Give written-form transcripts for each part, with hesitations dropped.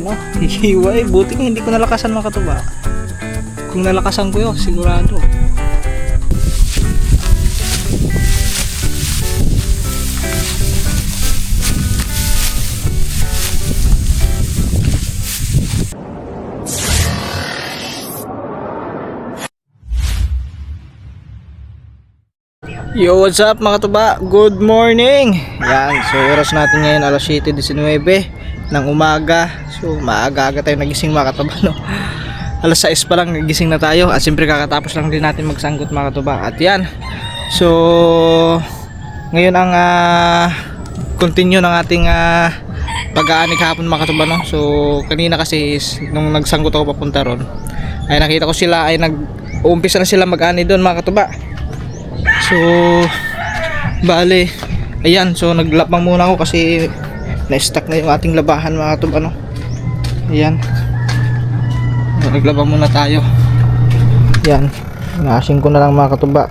ano, hihiwa eh. Buti nga hindi ko nalakasan mga katuba. Kung nalakasan ko yun, sigurado. Yo, what's up mga tuba? Good morning! Yan, so oras natin ngayon alas 7:19 ng umaga. So maaga-aga tayo nagising mga katuba, no? Alas 6 pa lang nagising na tayo. At siyempre kakatapos lang din natin magsanggot mga katuba. At yan, so ngayon ang continue ng ating pag-aani kahapon mga katuba, no? So kanina kasi nung nagsanggot ako papunta ron, ay nakita ko sila ay uumpisa na sila mag-ani doon mga katuba. So bale, ayan, so naglapang muna ako kasi na-stuck na yung ating labahan mga katuba, no? Ayan, naglabang muna tayo. Yan, na-ashing ko na lang mga katuba.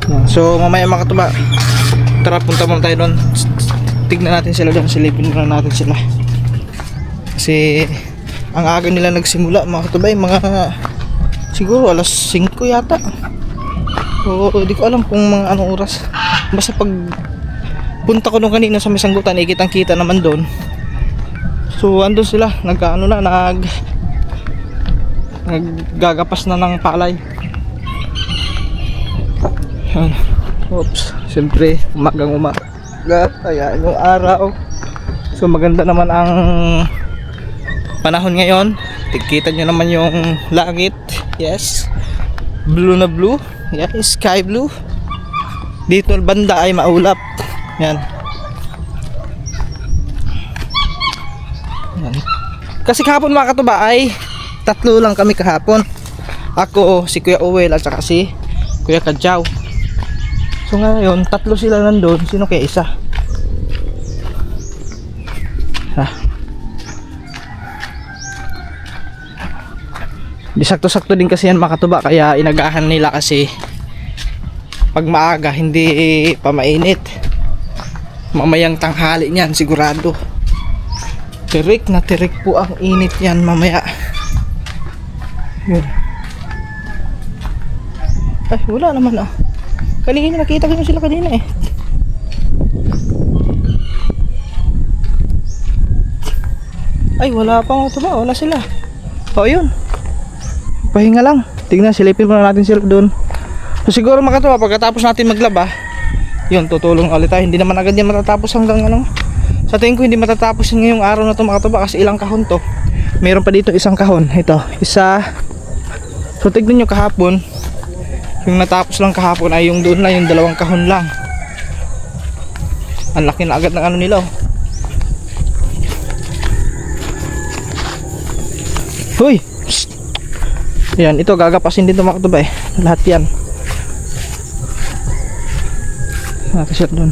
Yan. So mamaya mga katuba, tara punta muna tayo doon. Tignan natin sila doon, silipin muna natin sila. Kasi ang aga nila nagsimula mga katuba, yung mga siguro alas 5 yata. So di ko alam kung mga anong oras. Basta pag punta ko nung kanina sa may sanggutan, kitang kita naman doon. So andun sila, nagkaano na, naggagapas na ng palay. Yan. Oops, siyempre umagang umaga, ayan yung araw. So maganda naman ang panahon ngayon. Tigkita nyo naman yung langit. Yes, blue na blue. Yes, sky blue. Dito banda ay maulap. Yan. Yan. Kasi kahapon mga katuba ay tatlo lang kami kahapon. Ako, si Kuya Owel at saka si Kuya Kadjaw. So ngayon tatlo sila nandun. Sino kaya isa? Di sakto-sakto din kasi yan mga katuba, kaya inagahan nila kasi pag maaga hindi pa mainit. Mamayang tanghali niyan sigurado. Tirik na tirik po ang init yan mamaya. Yun. Ay wala naman ah. Kanina nakita ko sila kanina eh. Ay wala pa mga katuba, wala sila. O yun, pahinga lang. Tingnan, silipin muna natin sila doon. So siguro mga katuba, pagkatapos natin maglaba, yun, tutulong ulit tayo. Hindi naman agad yan matatapos hanggang ano. Sa tingin ko hindi matatapos yan ngayong araw na to mga katuba, kasi ilang kahon to. Meron pa dito isang kahon. Ito, isa. So tignan nyo kahapon, yung natapos lang kahapon ay yung doon na, yung dalawang kahon lang. Ang laki na agad ng ano nila oh. Hoy! Yan, ito gagapasin din ito mga katuba eh. Lahat yan. Natin siya doon.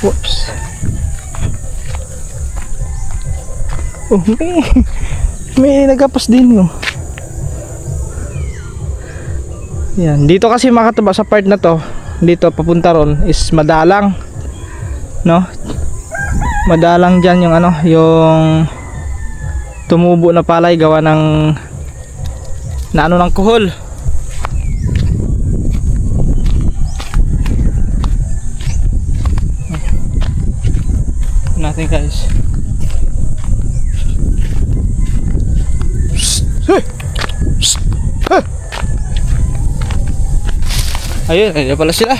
Whoops. Oh, may nagapas din no. Yan, dito kasi mga katuba sa part na to, dito papunta ron is madalang. No? Madalang dyan yung ano, yung tumubo na palay gawa ng na ano ng kuhol. Natin guys. Ayun, ayun pala sila.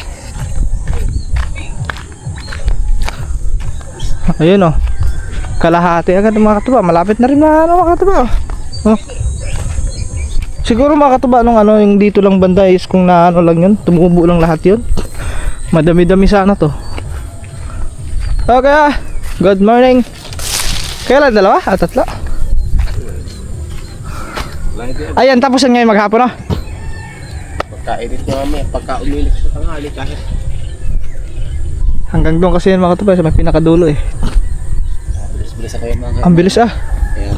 Ayun oh. Kalahati agad mga katuba. Malapit na rin na ano mga katuba oh. Siguro mga katuba nung ano, yung dito lang banda is kung na ano lang yun, tumubo lang lahat yun. Madami-dami sana to. Okay, good morning. Kailan dalawa? Tatlo? Ayan, tapos yan ngayon maghapon oh. Pagka-edit na kami, pagka-umilik sa tanghali kahit hanggang doon kasi yan mga katuba, sa may pinakadulo eh. bilis-bilis ako yung mga Ang bilis ah. kaya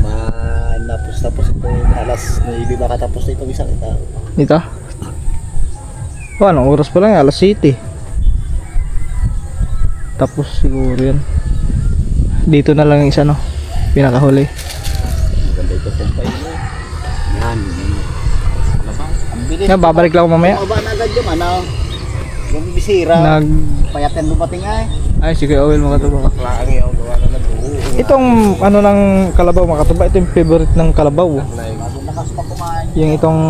tapos ito alas 9 baka tapos na itong isang ito. Dito? Oh, anong oras pa lang? Alas 7. Tapos siguro yan. Dito na lang yung isa, no? Pinakahuli. Maganda ito kumpay mo. Yan. Ang bilis. Yan, babalik lang ako mamaya. Mababa na agad yung ano. Yung bisira. Payat yan dumating ay. Ay, sige, Oil, mga katuba. Laang yung gawa na nag-uho. Itong ano ng kalabaw, mga katuba, ito yung favorite ng kalabaw. Bagong lakas pa kumain. Yung itong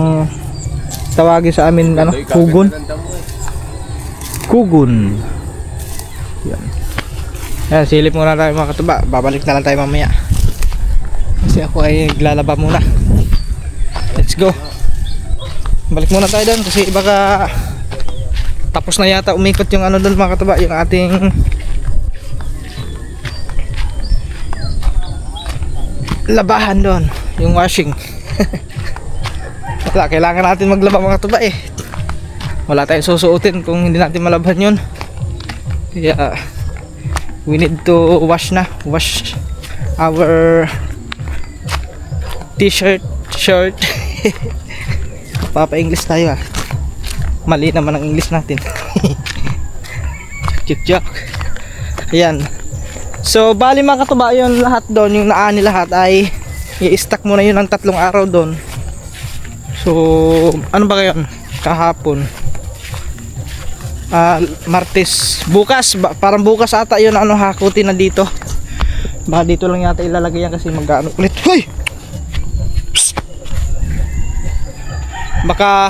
tawagin sa amin, ano, kugon. Kugon. Yan. Yan, silip muna tayo mga katuba. Babalik na lang tayo mamaya. Kasi ako ay naglalaba muna. Let's go. Balik muna tayo doon kasi baka tapos na yata umikot yung ano doon mga katuba, yung ating labahan doon, yung washing. Wala, kailangan natin maglaba mga katuba eh. Wala tayong susuotin kung hindi natin malabhan yun. Kaya we need to wash our t-shirt, shirt. Papa-English tayo ah. Mali naman ang English natin. Joke. Ayan. So bali mga katuba, yun lahat doon, yung naani lahat ay i-stack muna yun ng 3 araw doon. So ano ba ngayon? Kahapon. Martes. Bukas, parang bukas ata yun ano, hakutin na dito. Baka dito lang yata ilalagay yan kasi mag-ano ulit. Hoy! Psst! Baka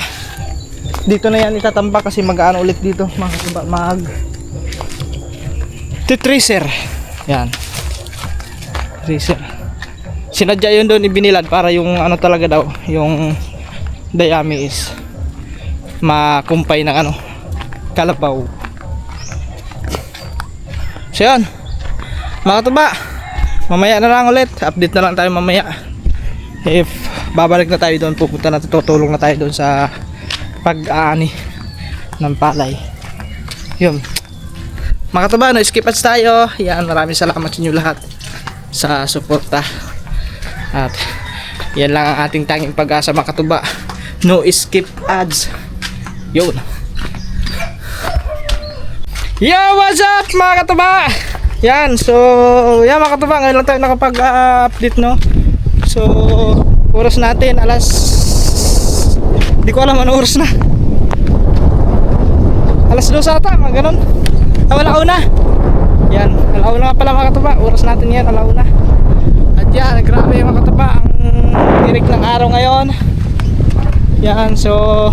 dito na yan itatamba kasi mag-ano ulit dito mga katuba, mag tracer. Yan. Tracer. Sinadya yun doon ibinilad para yung ano talaga daw, yung dayami is makumpay ng ano, kalabaw. So yun mga katuba, mamaya na lang ulit, update na lang tayo mamaya. If babalik na tayo doon, pupunta na, tutulong na tayo doon sa pag-aani ng palay. Yun mga katuba, no skip ads tayo. Yan, maraming salamat sa inyo lahat sa suporta. At yan lang ang ating tanging pag-asa mga katuba, no skip ads. Yun. Yo, what's up mga katuba? Yan, so yan mga katuba, ngayon lang tayo nakapag-update, no. So oras natin alas, di ko alam ano oras na, alas 2 ata, mga ganun. Alauna. Yan, alauna pala mga katuba, oras natin yan, alauna. At yan, grabe mga katuba ang tirik ng araw ngayon. Yan, so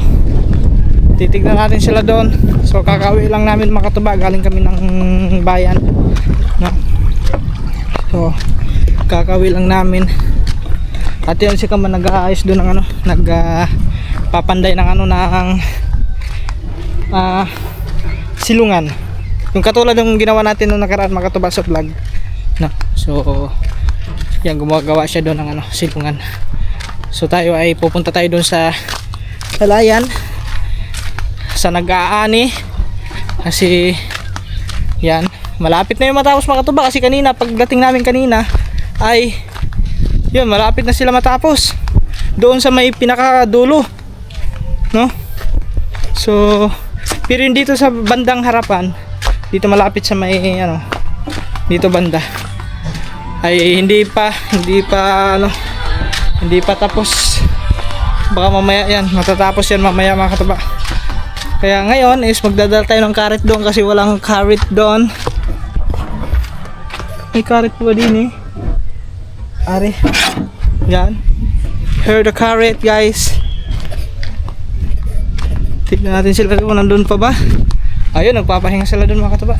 titignan natin sila doon. So kakauwi lang namin mga katuba, galing kami ng bayan, no? So kakauwi lang namin. At yun si Kaman nag-aayos doon ng ano, nagpapanday ng ano, ng silungan. Yung katulad ng ginawa natin nung nakaraan mga katuba sa vlog, no? So yan, gumagawa siya doon ng ano, silungan. So tayo ay pupunta tayo doon sa Talayan, sa nag-aani. Kasi yan, malapit na yung matapos mga katuba. Kasi kanina, pagdating namin kanina ay yun, malapit na sila matapos doon sa may pinakadulo, no? So pero yun dito sa bandang harapan, dito malapit sa may ano, dito banda ay hindi pa ano, hindi pa tapos. Baka mamaya yan, matatapos yan mamaya mga katuba. Kaya ngayon is magdadala tayo ng karet doon kasi walang karet doon. May karet po din eh. Are. Yan. Here the karet guys. Tignan natin sila kung nandun pa ba. Ayun, nagpapahinga sila doon mga katuba.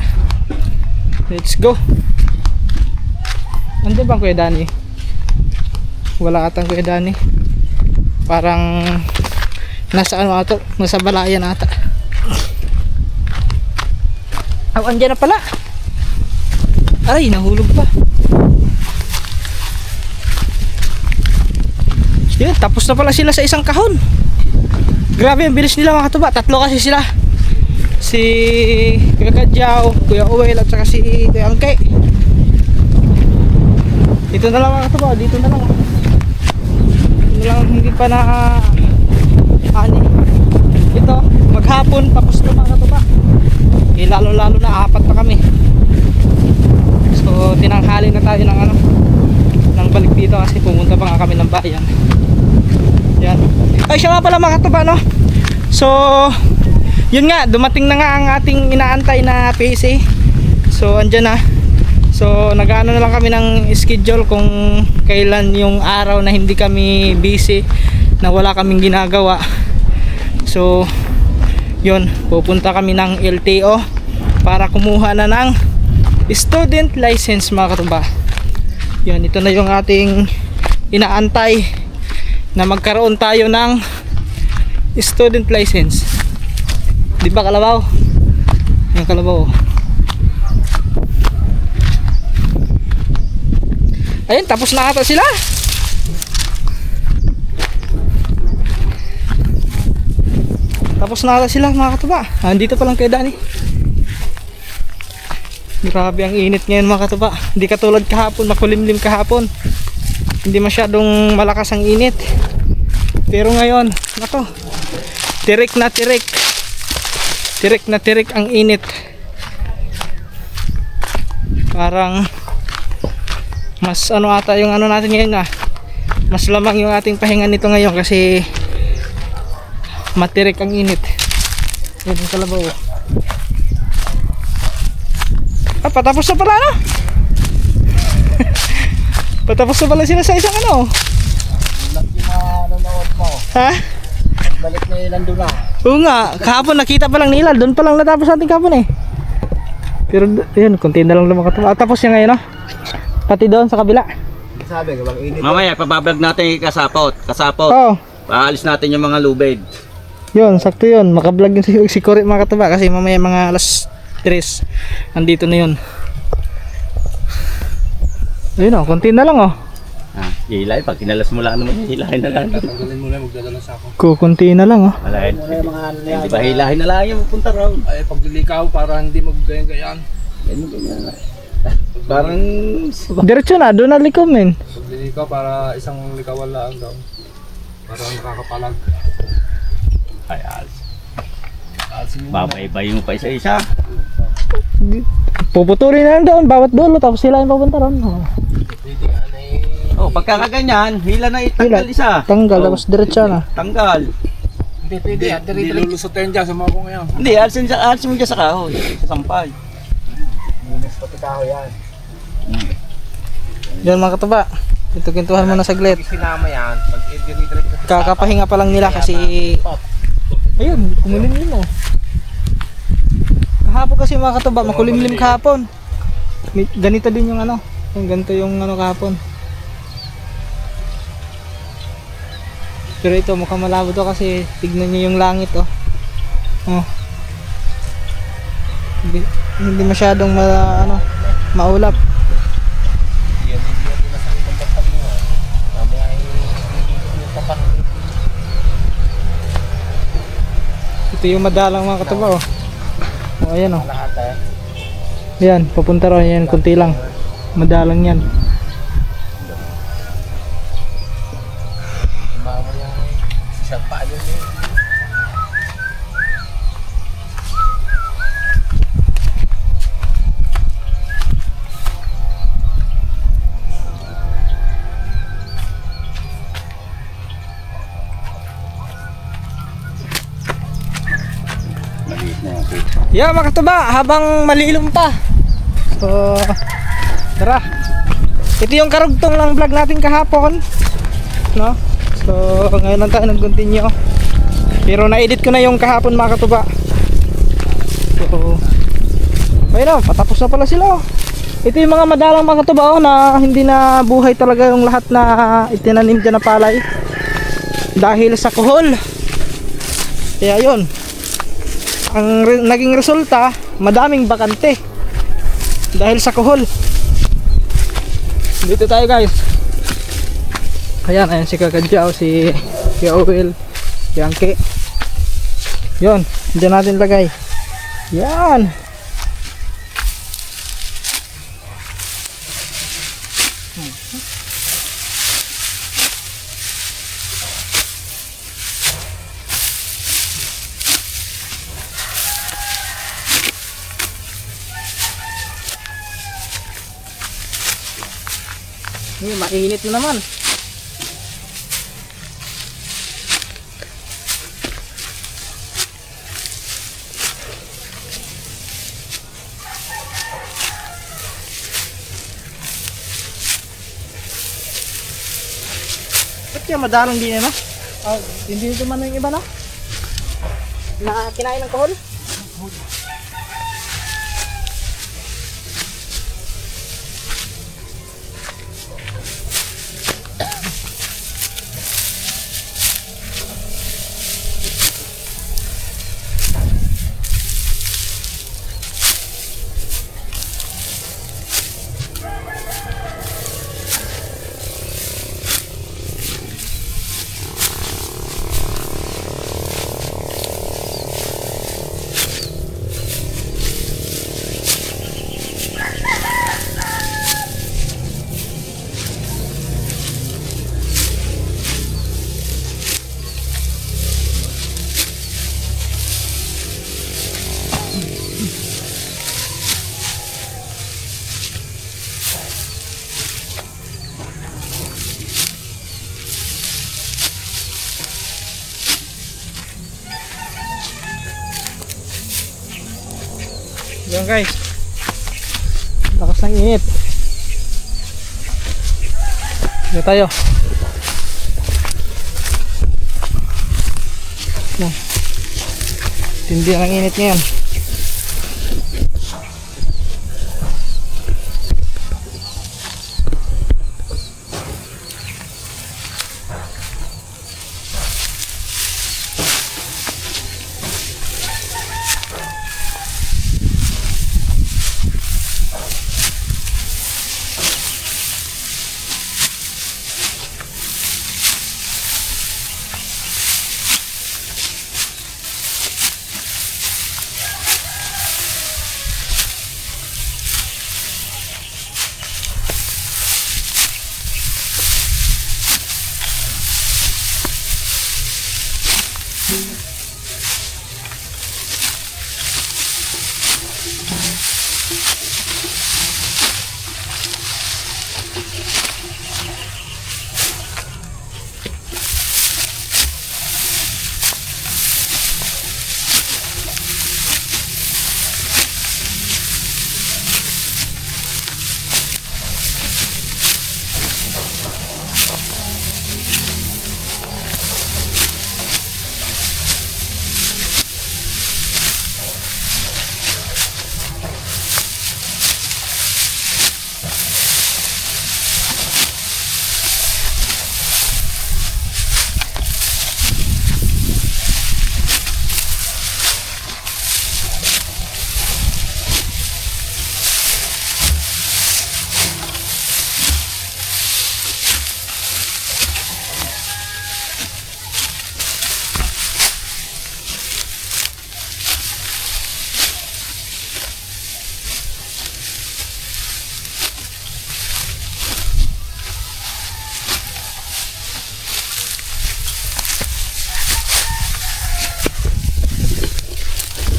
Let's go. Nandun bang Kuya Danny? Wala atang Kuya Danny. Parang nasa ano ata, nasa balayan ata. Andyan na pala. Ay, nahulog pa. Yun, tapos na pala sila sa isang kahon. Grabe, ang bilis nila mga katuba. 3 kasi sila. Si Kuya Kadyaw, Kuya Uwel at saka si Kuya Angke. Dito na lang mga katuba, dito na lang. Lang, hindi pa na ani. Ito, maghapon tapos na mga katuba. Lalo na 4 pa kami. tinanghali na tayo ng ano, ng balik dito kasi pumunta pa nga kami ng bayan. Yan. Ay, siya nga pala mga katuba, no? So, yun nga, dumating na nga ang ating inaantay na PSA. So, andyan na. So, nag-ano na lang kami ng schedule kung kailan yung araw na hindi kami busy, na wala kaming ginagawa. So, yun, pupunta kami ng LTO para kumuha na ng student license mga katuba. Yan, ito na yung ating inaantay, na magkaroon tayo ng student license. Di ba kalabaw? Yung kalabaw. Ayun, tapos na ata sila. Tapos na ata sila mga katuba. Andito pa lang kay Danny. Grabe ang init ngayon mga katuba. Hindi katulad kahapon, makulimlim kahapon. Hindi masyadong malakas ang init. Pero ngayon, nako, tirik na tirik. Tirik na tirik ang init. Parang mas ano ata yung ano natin ngayon na. Mas lamang yung ating pahinga nito ngayon kasi matirik ang init. Yan yung kalabaw. Ah, patapos na pala, no? Patapos na pala sila sa isang ano. Laki na nanonood mo. Ha? Balik na yun nandun na. Oo nga, kahapon nakita pa lang nila. Doon pa lang natapos natin kahapon eh. Pero yun, konti na lang lumang katuba. Ah, tapos yan ngayon, no? Pati doon sa kabila. Sabi, kapag init. Mamaya, pabablog natin yung kasapot. Kasapot. Oo. Paalis natin yung mga lubid. Yun, sakto yun. Makablog yun si Cory mga katuba. Kasi mamaya mga alas 3. Andito na yun. Ayun o, konti na lang o. Ah, hilay. Pag kinalas mo lang naman, hilahin na lang. Tanggalin mo na, magdadala sa ako. Kukunti na lang o. Malahin. Mga ano yan. Hindi ba hilahin na lang yung punta raw. Ay, pagdilikaw para hindi maggayan-gayan. Ganyan. Parang... Diretso na, doon na liko men. Pagdilikaw para isang likawan lang daw. Para nakakapalag. Ay, babay-bay mo pa isa-isa. Puputurin na lang doon, bawat dulo. Tapos sila yung papunta ron. Oh. Pwede nga na eh. Oh, pagkakaganyan, hila na itanggal Hila. isa. Tanggal, Oh, tapos diretso na. Tanggal. Hindi pwede. Hindi lulusutin dyan sa mga kong ngayon. Hindi, alisin mo dyan sa kahoy. Sa sampay. Linis pati kahoy yan. Yan mga katuba. Ito kintuhan mo na saglit. Sinama yan. Pag i-direct Kakapahinga pa lang nila kasi... Ayun, kumulimlim o. Kahapon kasi mga katuba, makulimlim kahapon. Ganito din yung ano. Yung ganito yung ano kahapon. Pero ito mukhang malabo to kasi tignan niyo yung langit oh. Oh. Hindi masyadong maulap. Ito yung madalang mga katuba oh. Oh, ayan oh. Yan, papunta ron yan, kunti lang. Madalang yan. Isang pa yun eh. Maliit na yan. Yeah, mga katuba, habang malilom pa. So, tara. Ito yung karugtong ng vlog natin kahapon. No? So, ngayon lang tayo nag-continue. Pero na-edit ko na yung kahapon mga katuba. So, ayun na, patapos na pala sila. Oh. Ito yung mga madalang mga katuba na hindi na buhay talaga yung lahat na itinanim dyan na palay. Dahil sa kuhol. Kaya yun. Ang naging resulta, madaming bakante dahil sa kuhol. Dito tayo guys. Ayan si Kakadyaw, si Oil, si Angke. Yun, dyan natin lagay. Yan. Ngayon, mainit na naman. Ba't kaya madalang din ano? Oh, hindi ito man yung iba no? Na kinain ng kahol? Yan guys, lakas ng init. Dito tayo. Yan. Tindi ang init ngayon.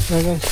Yan guys.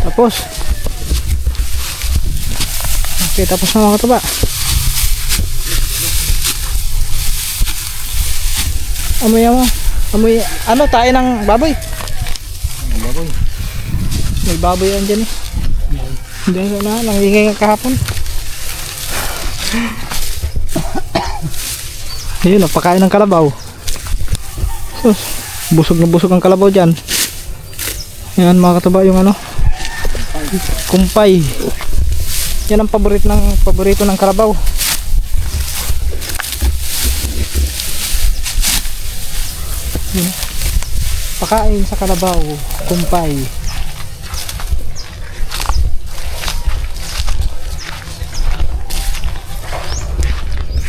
Tapos. Okay, tapos na mga katuba. Amoy mo. Amoy, ano, tayo ng baboy. Baboy. May baboy yan dyan eh. Diyan na, nangingay nga kahapon. Ayun, napakain ng kalabaw. Sus, busog na busog ang kalabaw dyan. Yan mga kataba, yung ano, kumpay. Yan ang paborito ng kalabaw. Yan. Pakain sa kalabaw, kumpay.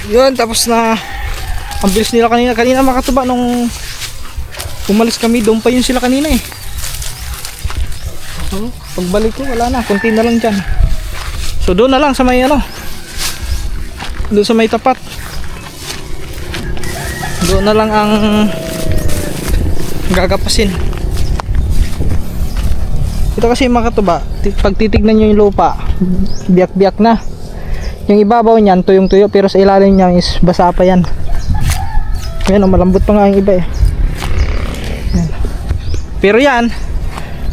Yun, tapos na ang bilis nila kanina mga katuba nung umalis kami, doon pa yun sila kanina eh. So, pagbalik ko wala na, konti na lang dyan. So doon na lang sa may ano, doon sa may tapat, doon na lang ang gagapasin. Ito kasi mga katuba, pag titignan nyo yung lupa, biyak-biyak na. Yung ibabaw niyan tuyong-tuyo, pero sa ilalim niya is basa pa yan. Ayan, malambot pa nga yung iba eh. Ayan. Pero yan,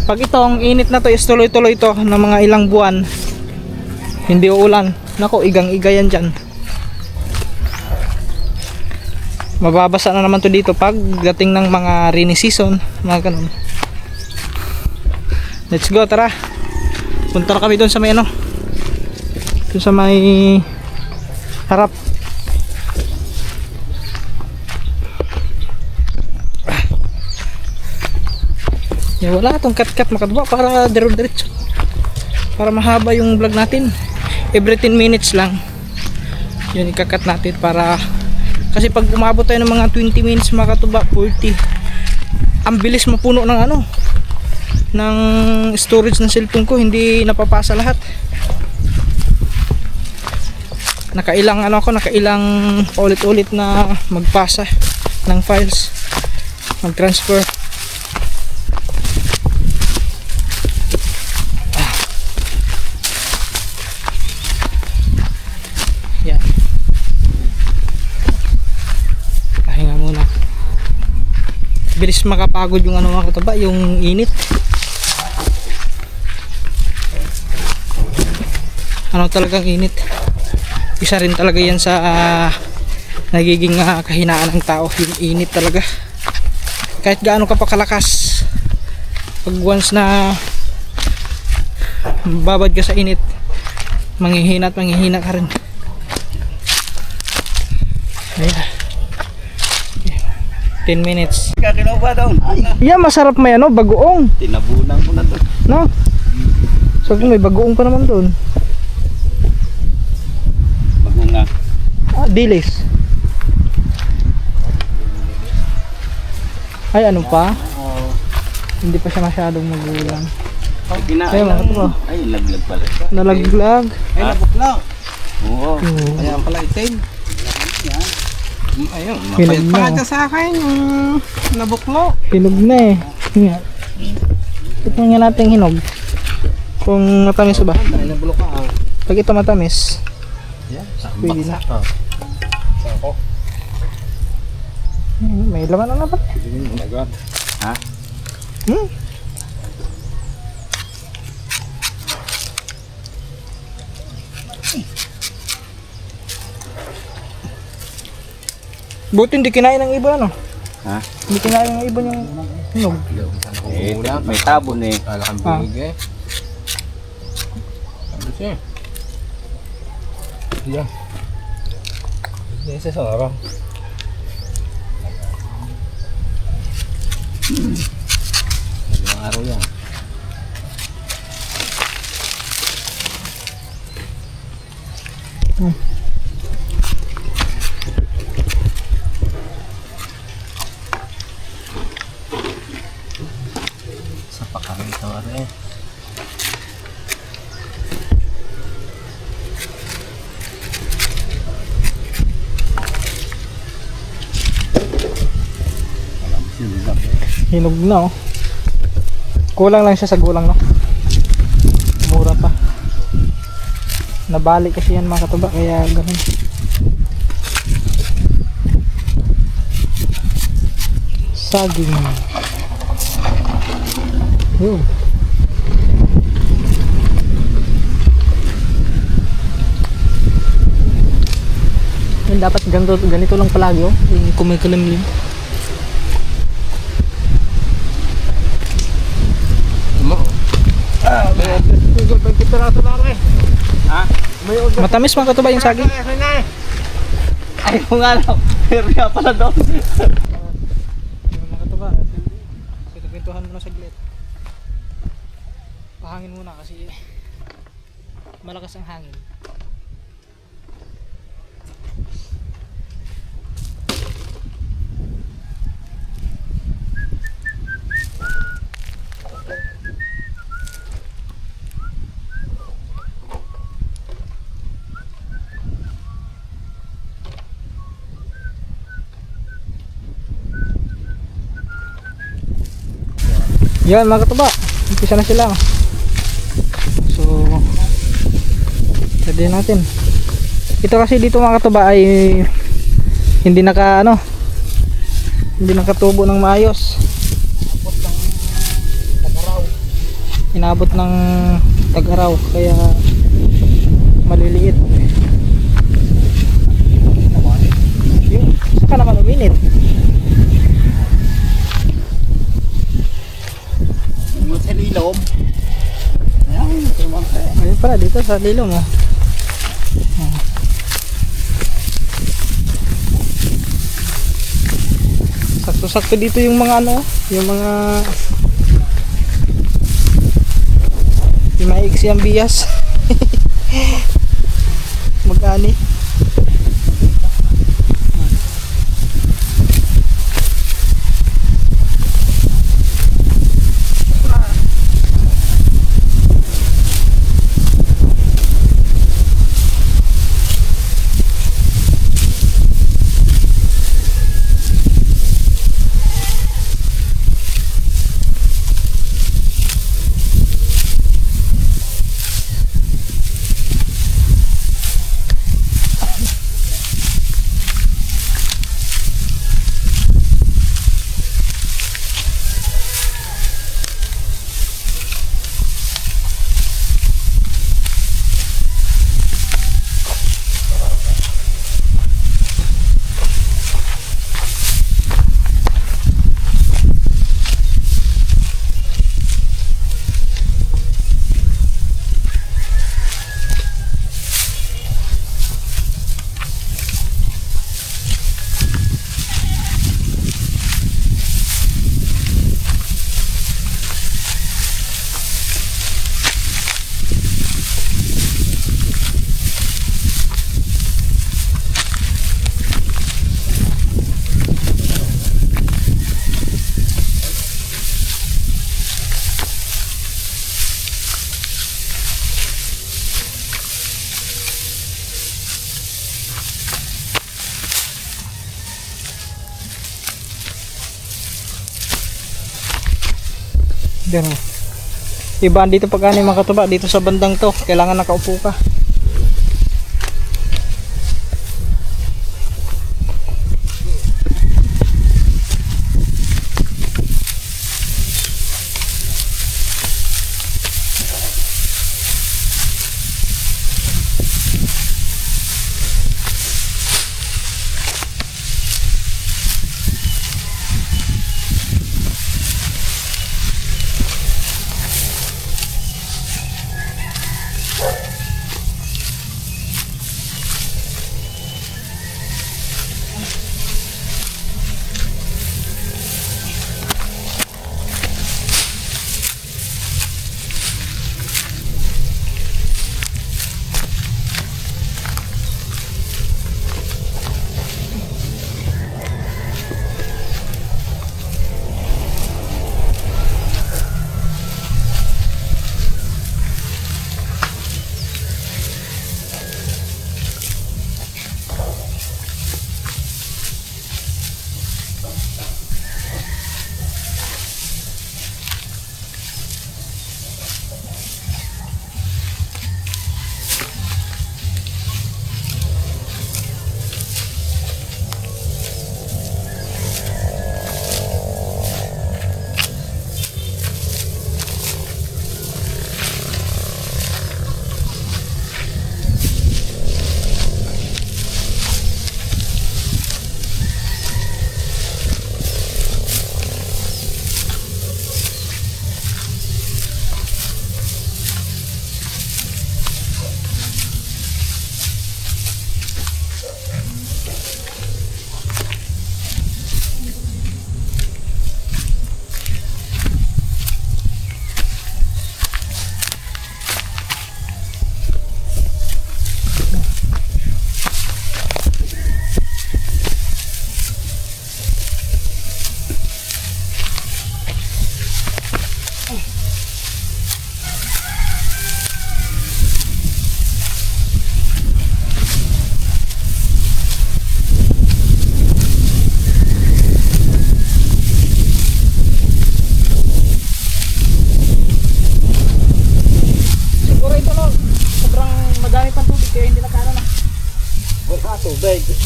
pag itong init na to is tuloy-tuloy to ng mga ilang buwan, hindi uulan. Nako, igang-iga yan dyan. Mababasa na naman to dito pag dating ng mga rainy season, mga ganun. Let's go, tara. Punta na kami doon sa may ano, doon sa may harap. Ya, wala itong cut-cut makatuba para diretso, para mahaba yung vlog natin. Every 10 minutes lang yun ikakat natin, para kasi pag umabot tayo ng mga 20 minutes makatuba, 40, ang bilis mapuno ng ano, ng storage ng cellphone ko, hindi napapasa lahat. Nakailang ano ako, nakailang paulit-ulit na magpasa ng files, mag-transfer. Yan. Pahinga muna. Bilis makapagod yung ano mga kataba, yung init. Ano talagang init. Isa rin talaga yan sa nagiging kahinaan ng tao, yung init talaga. Kahit gaano ka pa kalakas, pag once na babad ka sa init, manghihina at manghihina ka rin. Ayan. 10 minutes. Kakinaw ba daw? Yeah, masarap may ano, bagoong. Tinabunan ko na to. No? So kung may bagoong pa naman doon. Bagunga. Dilis. Ay, ano pa? Hindi pa siya masyadong magulang. Ay, mga ito. Ay, laglag pala. Nalaglag. Ay, nabuklaw. Oo. Kaya pala itim. Ayun. Hinog na. Pakita sa akin yung nabuklo. Hinog na eh. Nga. Tignan nga natin hinog. Kung matamis ba? Ay, nabulok ka. Pag ito matamis, Yan. pwede na. Sako. May laman na naman. Ha? Hmm? Buti hindi kinain ng iba, ano? Ha? Hindi kinain ng iba yung hinog. Eh, may tabon eh. Ah. Yan. Yan sa sarang. Ilang araw yan. Sa pakarito rin. Hinog na, oh. Kulang lang siya sa gulang, no? Nabalik kasi yan mga katuba, kaya ganun. Saging. Yun. Yun, dapat ganito lang palagi, oh. Yung kumikilimlim. Matamis mga katuba yung saging. Ayaw nga lang. Pero nga pala doon. Yung mga katuba, pinagpintuhan muna saglit. Pahangin muna kasi malakas ang hangin. Yan mga katuba, umpisa na sila. So ready natin. Ito kasi dito mga katuba ay hindi hindi nakatubo ng maayos. Inabot ng tag-araw kaya maliliit. Yun, saka naman uminit. Sa lilom. Ayun pala dito sa lilom, oh. Sakto-sakto dito yung mga yung maiksi ang bias. Mag-ani. Pero ibaan dito pag ano yung mga katuba dito sa bandang to, kailangan nakaupo ka.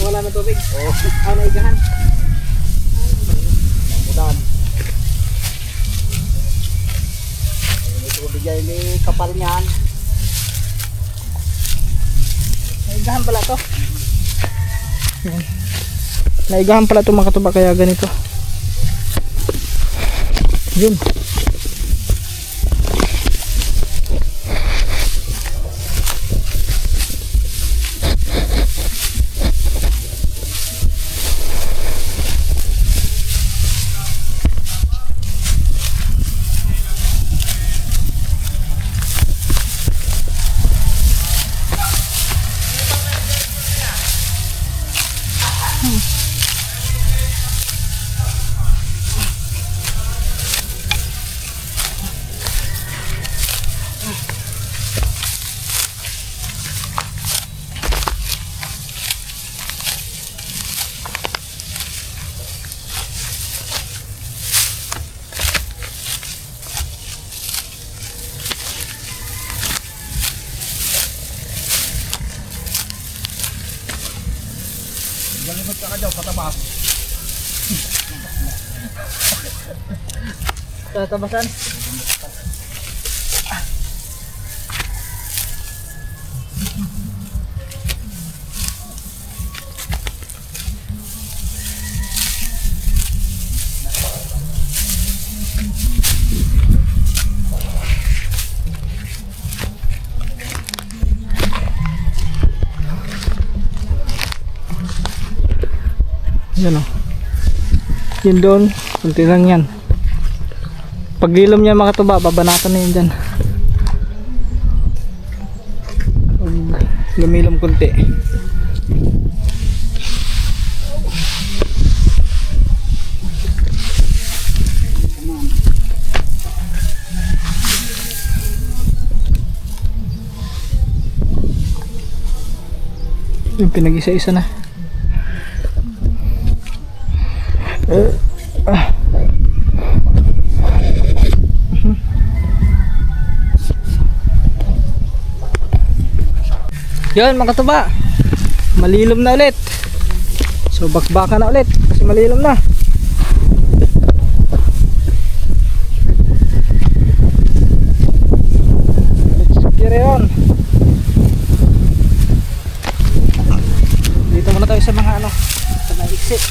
Wala na tubig. Oo. Naigahan. Udan. May tubig yan, may kapal niyan. Naigahan pala to. Yan. Naigahan pala to mga katuba kaya ganito. Yun. Galimot ka daw, patabas. Tatabasan. Yan o. Yun doon. Kunti lang yan. Pag ilom niya mga tuba, babanatan na yun dyan. Pag lumilom kunti. Yung pinag-isa-isa na. Yun mga katuba, malilom na ulit. So bakbaka na ulit kasi malilom na. Let's on. Dito muna tayo sa mga ano, sa mga exit.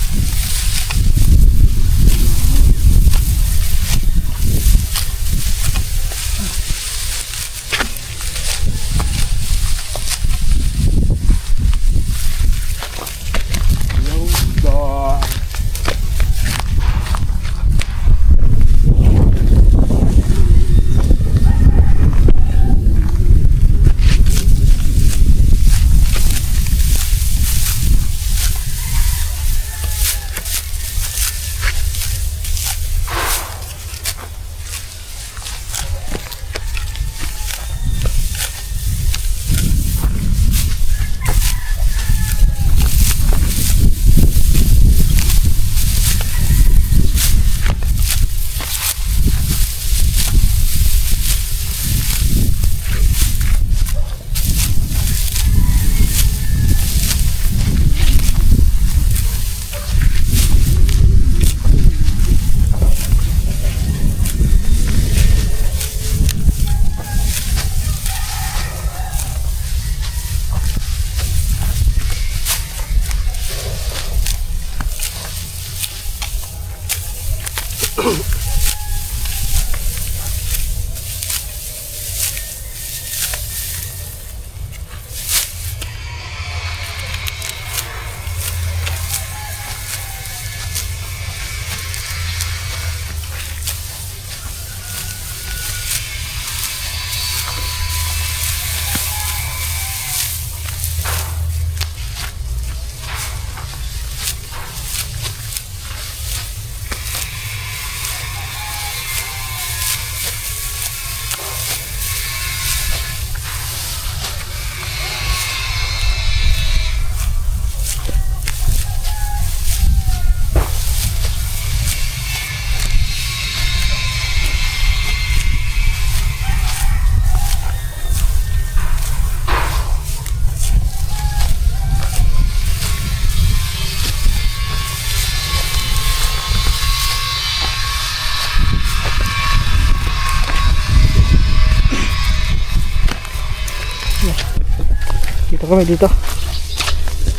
Ito kami dito.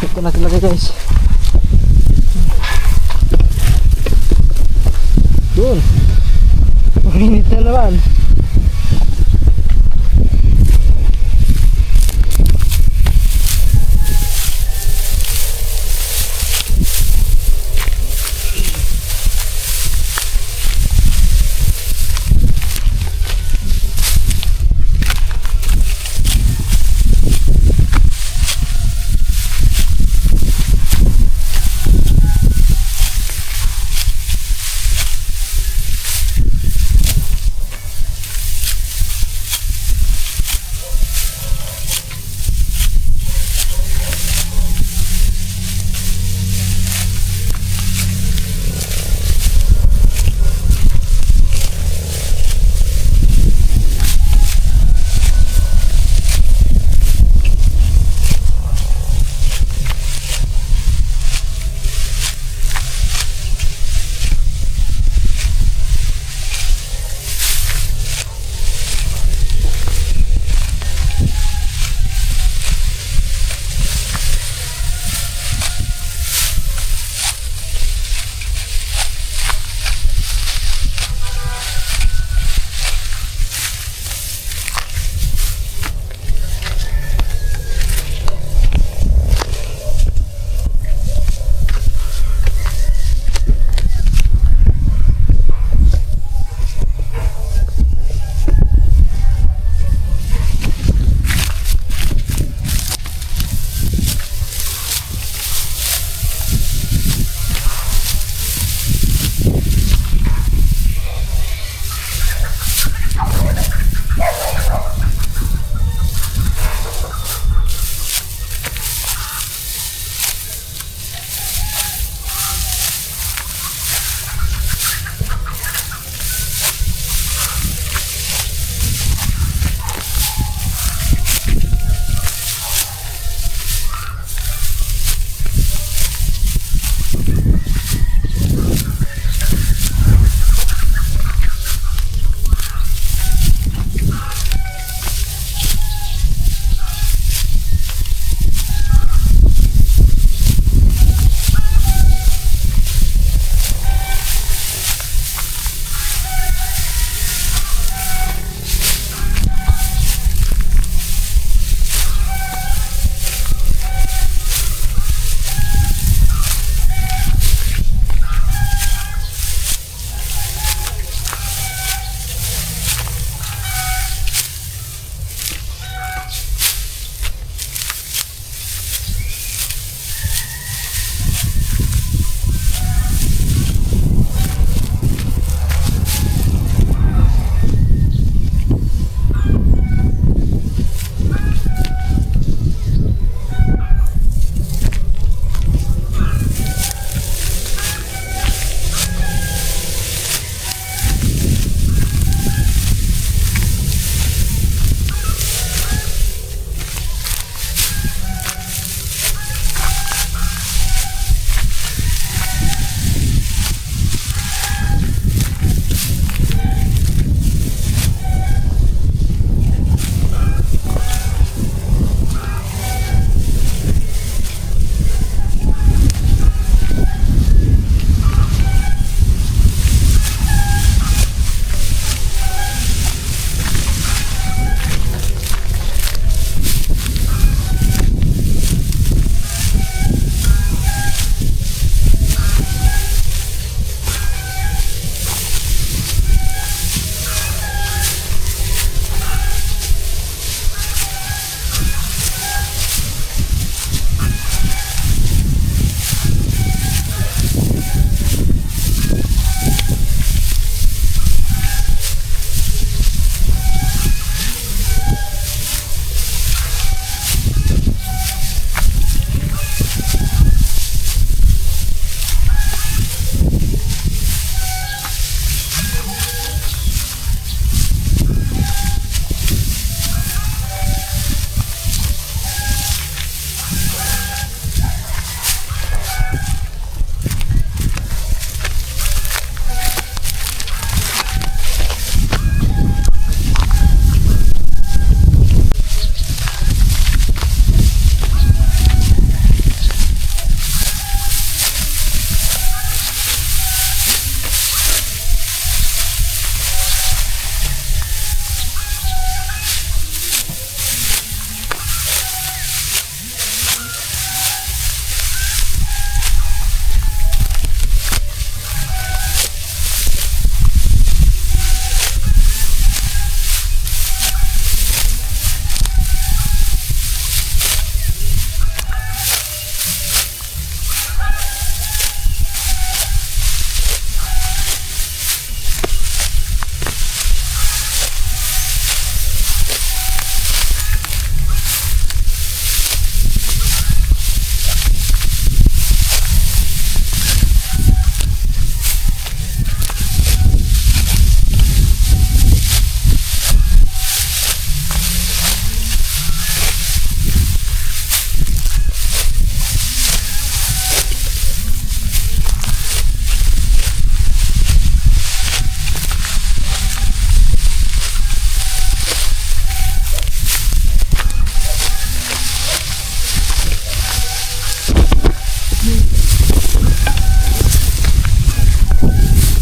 Ito na talaga guys. Yun. Mainit na naman.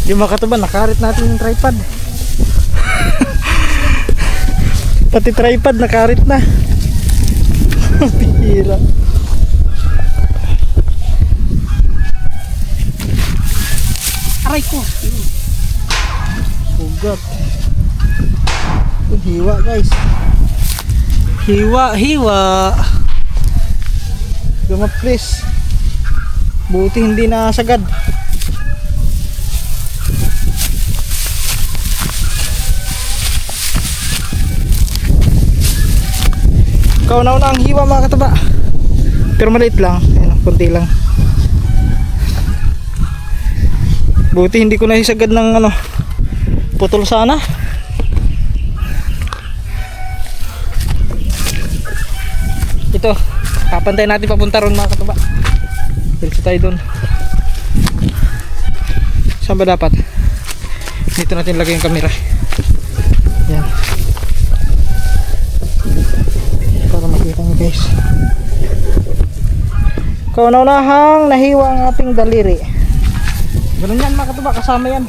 Yung mga katuba, nakarit natin yung tripod. Pati tripod nakarit na. Pihira. Aray ko. Sugat. Hiwa guys. Hiwa. Gumaplis. Buti hindi nasagad. Kauna-una ang hiwa mga kataba. Pero maliit lang. Ayun, kunti lang. Buti hindi ko nahisagad ng putol sana. Ito, papantay natin papunta ron mga kataba. Diretso tayo doon. Saan ba dapat? Dito natin lagay yung camera. Yan. Para makita nyo guys. Kauna-unahang nahiwa ang ating daliri. Ganun yan mga kataba, kasama yan.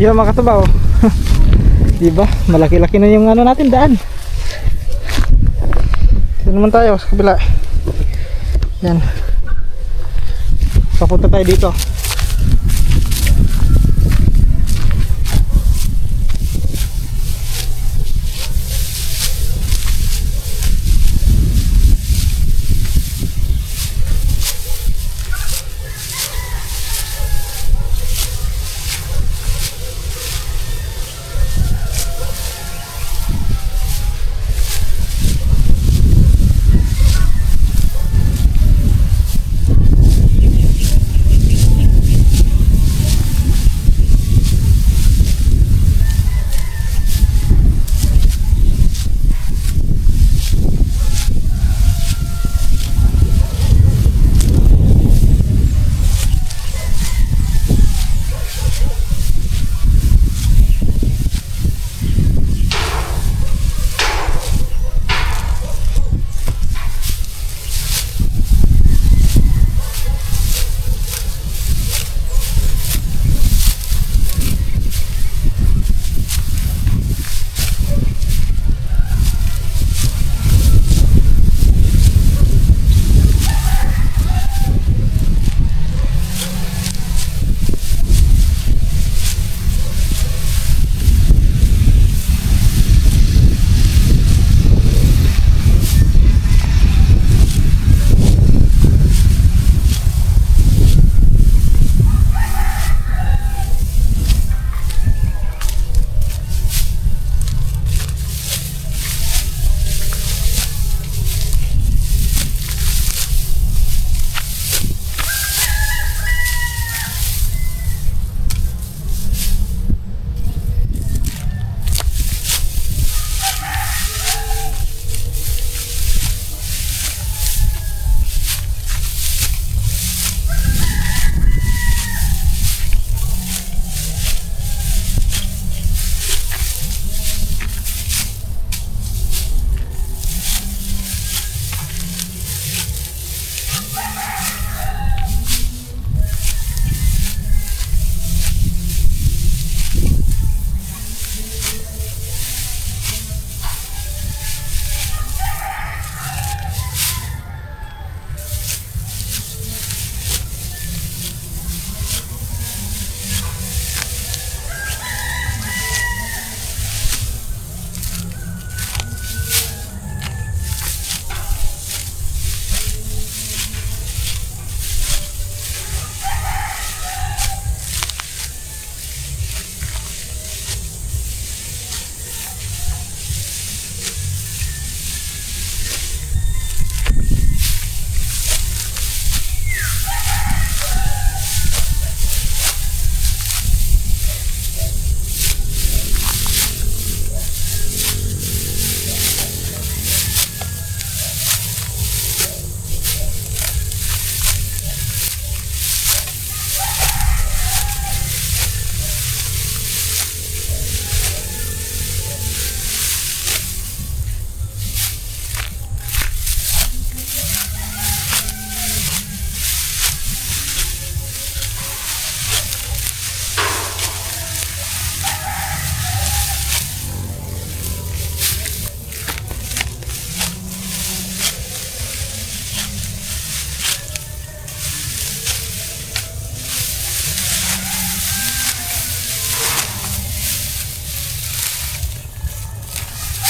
Yan mga katubaw. Diba? Malaki-laki na yung ano natin daan. Dito naman tayo sa kabila. Yan. Papunta tayo dito.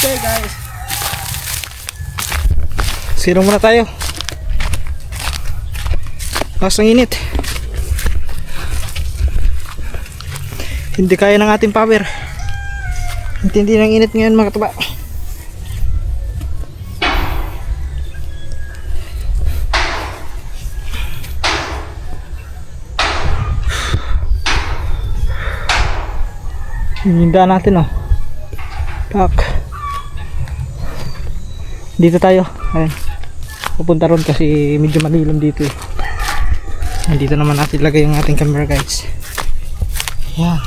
Okay guys, sirong muna tayo. Lakas ng init, hindi kaya ng ating power. Intindi ng init ngayon mga katuba. Hinda natin oh. Tak. Dito tayo. Ayan. Pupunta ron kasi medyo malilim dito eh. Nandito naman natin ilagay yung ating camera guys. Ayan.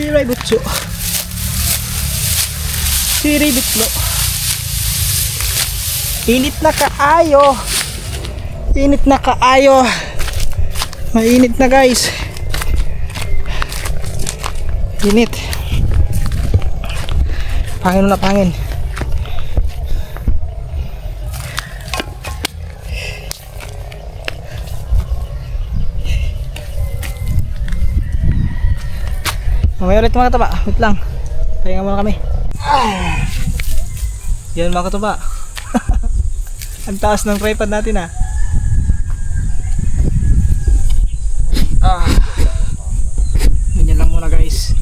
Tiray butso. Tiray bitlo. Init na kaayo. Init na kaayo. Mainit na guys. Init. Pangin na pangin. Mamaya ulit mga katuba. Wait lang. Pahinga muna kami. Yan mga katuba. Ang taas ng tripod natin ah. Ganyan lang muna guys.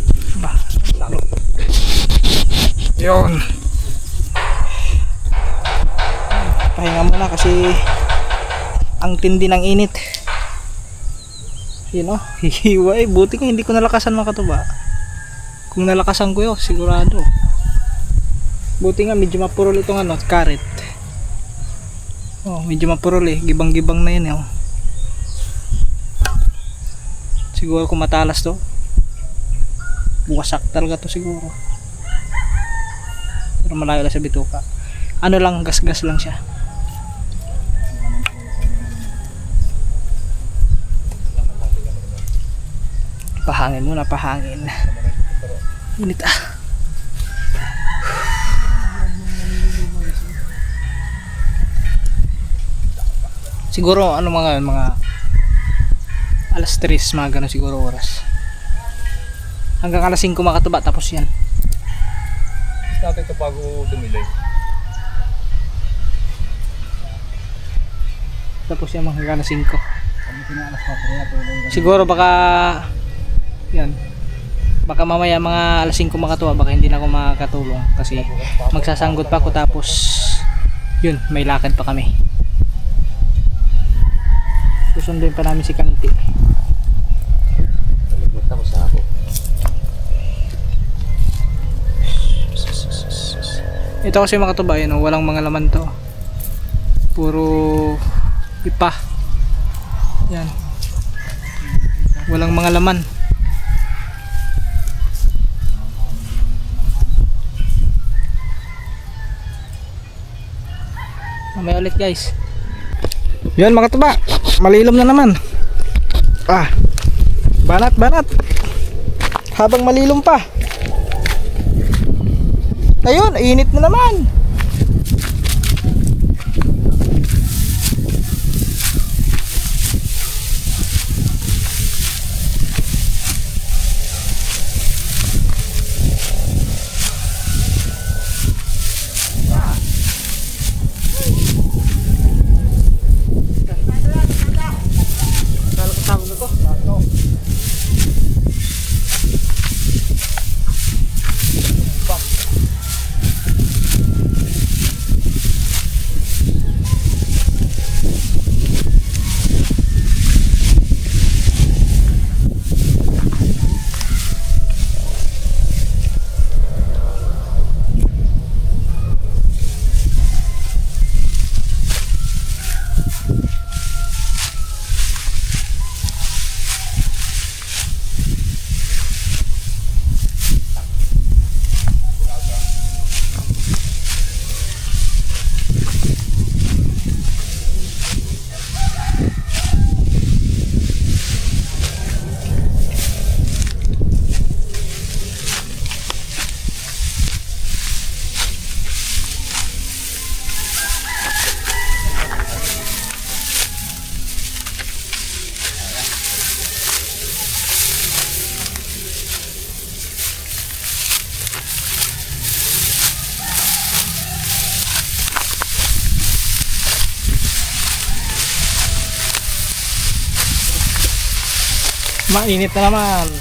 Lalo. Yun. Pahinga muna kasi ang tindi ng init. Yun o. Hihiway. Buti nga hindi ko nalakasan mga katuba. Kung nalakasan ko yun, sigurado. Buti nga medyo mapurol itong karet. Oh, medyo mapurol eh. Gibang-gibang na yun eh. Oh. Siguro kung matalas to, buwasak talaga to siguro. Pero malayo lang sa bituka. Ano lang, gas-gas lang siya. Pahangin muna, pahangin. Init ah. Siguro ano mga alas 3 mga ganun siguro oras. Hanggang alas 5 mga katuba tapos yan. Dati ito bago dumilay. Tapos yan mga hanggang alas 5. Siguro baka yan. Baka mamaya mga alas 5 mga katuba baka hindi na ako makakatulong kasi magsasanggot pa ako tapos yun may lakad pa kami. Susunduin pa namin si Kanti. Nalimutan ko sa ako. Ito kasi mga katuba yun, walang mga laman to. Puro ipa. Yan. Walang mga laman. Mamaya ulit guys. Yan mga katuba. Malilom na naman. Banat. Habang malilom pa. Ayun, init na naman. Mainit na naman.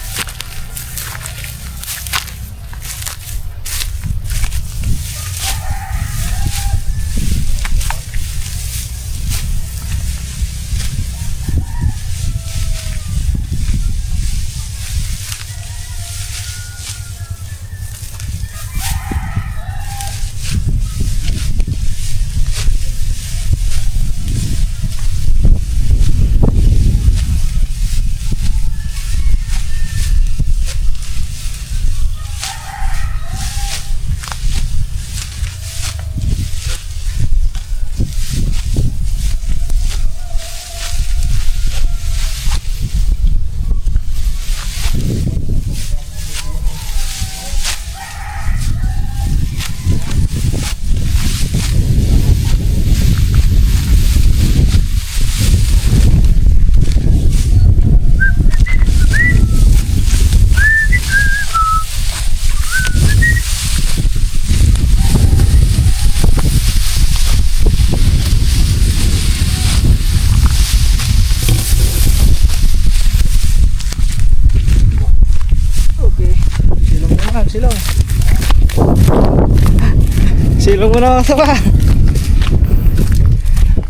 Silong mo na mga katuba.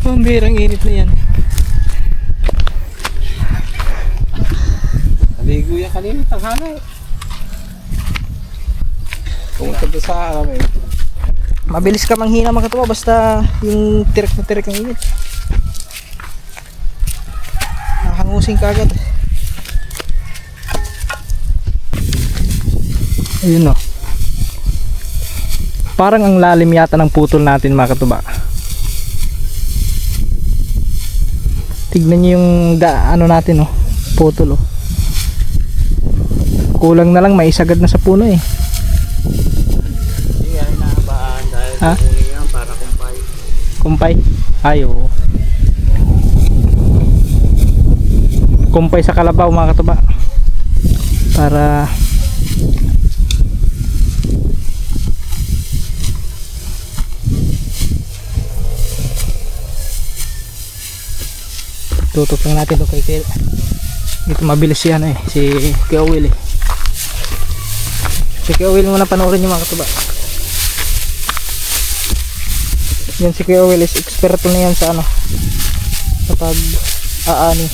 Pambirang init na yan. Naligo yan kanina, tanghali. Pumunta doon sa kami. Mabilis ka manghina mga katuba basta yung tirik na tirik ang init. Nakahangusin ka agad. Ayun o. Parang ang lalim yata ng putol natin mga katuba. Tignan nyo yung ano natin o. Putol o. Kulang na lang maisagad na sa puno eh. Hindi ay nahabaan dahil Ha? kunin yan para kumpay. Kumpay? Ay oo. Kumpay sa kalabaw mga katuba. Para tutok lang natin ito kay Kel. Dito mabilis yan eh. Si Kuya Will eh. Si Kuya Will muna panoorin yung mga katuba. Yan si Kuya Will is eksperto na yan sa ano, sa pag aani.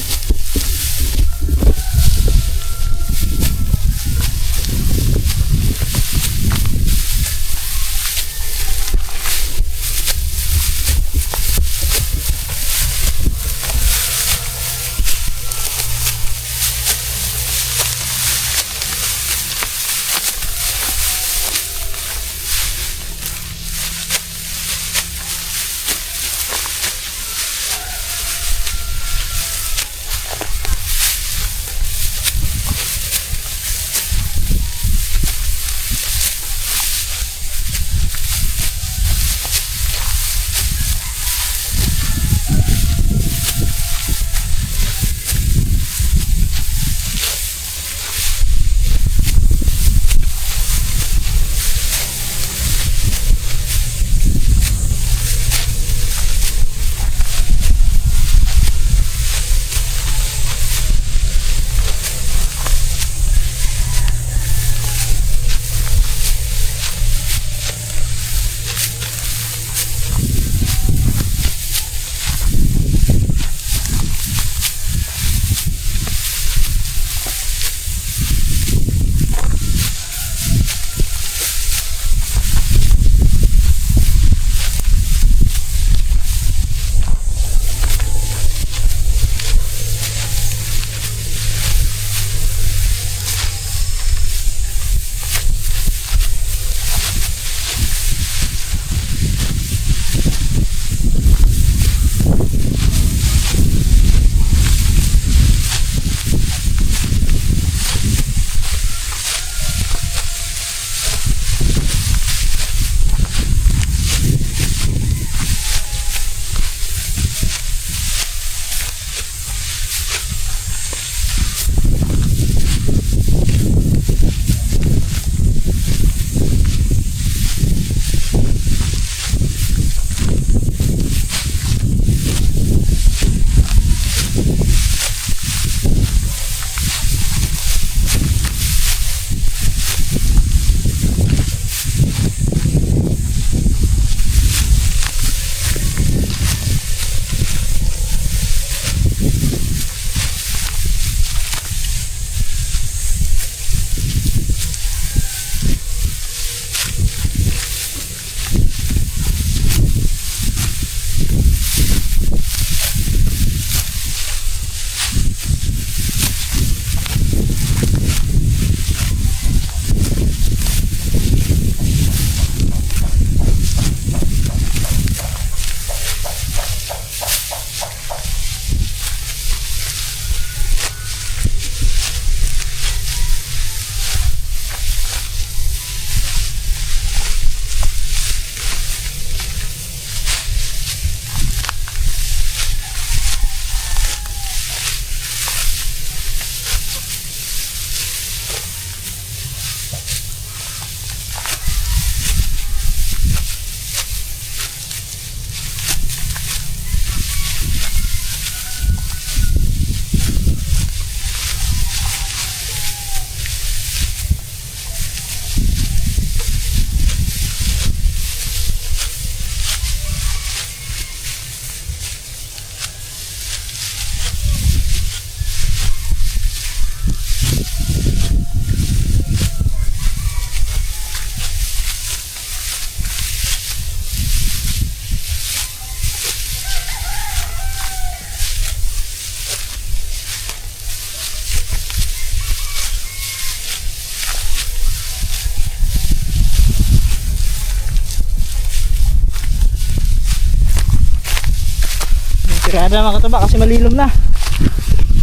Tara na mga katuba kasi malilom na.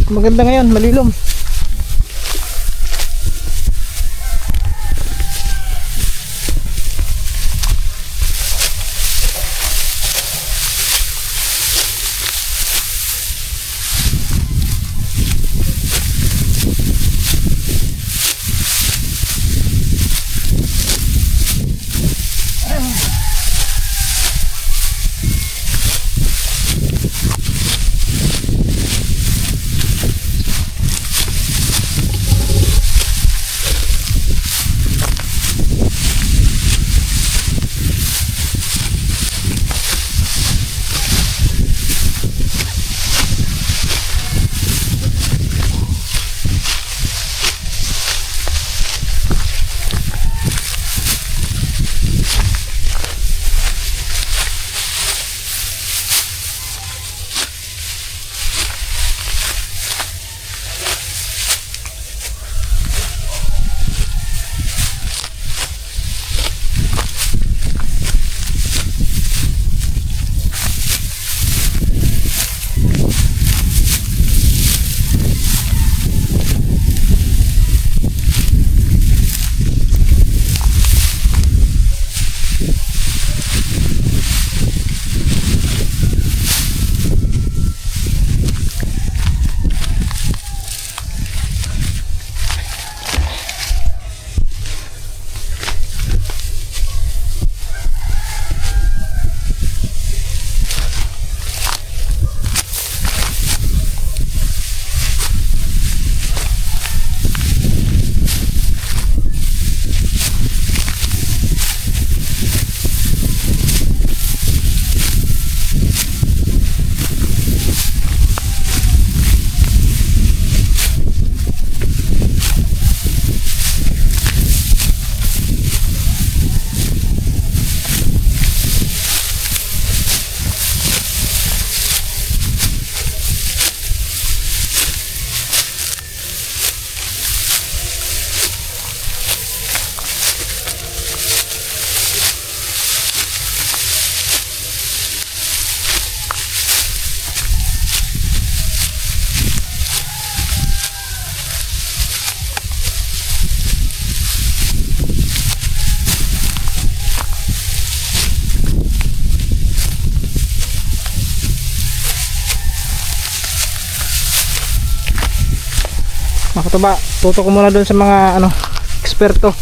Maganda ngayon, malilom. Mga katuba, tuto ko muna dun sa mga eksperto.